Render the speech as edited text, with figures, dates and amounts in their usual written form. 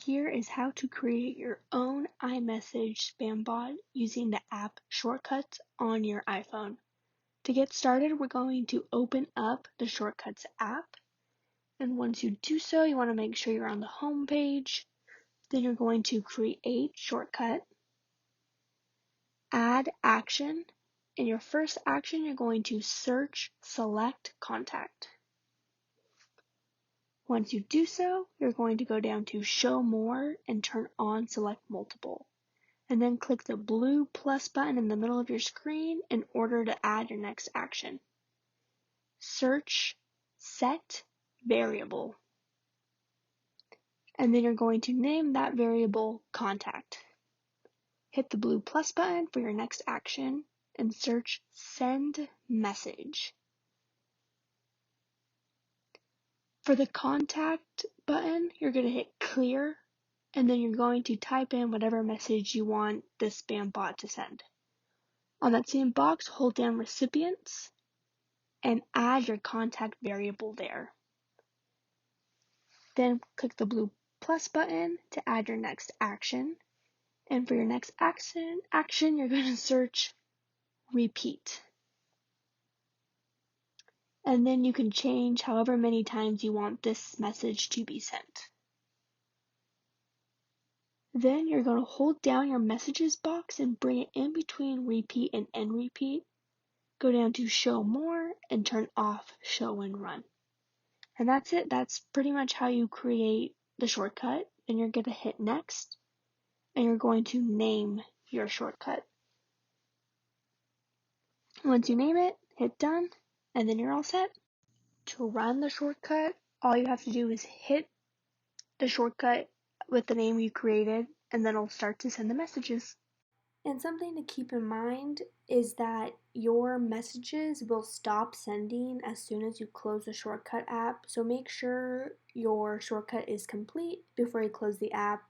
Here is how to create your own iMessage spam bot using the app Shortcuts on your iPhone. To get started, we're going to open up the Shortcuts app. And once you do so, you want to make sure you're on the home page. Then you're going to create shortcut, add action. In your first action, you're going to search select contact. Once you do so, you're going to go down to show more and turn on select multiple. And then click the blue plus button in the middle of your screen in order to add your next action. Search set variable. And then you're going to name that variable contact. Hit the blue plus button for your next action and search send message. For the contact button, you're going to hit clear, and then you're going to type in whatever message you want this spam bot to send. On that same box, hold down recipients and add your contact variable there. Then click the blue plus button to add your next action. And for your next action, you're going to search repeat. And then you can change however many times you want this message to be sent. Then you're going to hold down your messages box and bring it in between repeat and end repeat. Go down to show more and turn off show and run. And that's it. That's pretty much how you create the shortcut. Then you're going to hit next and you're going to name your shortcut. Once you name it, hit done, and then you're all set. To run the shortcut, all you have to do is hit the shortcut with the name you created, and then it'll start to send the messages. And something to keep in mind is that your messages will stop sending as soon as you close the shortcut app. So make sure your shortcut is complete before you close the app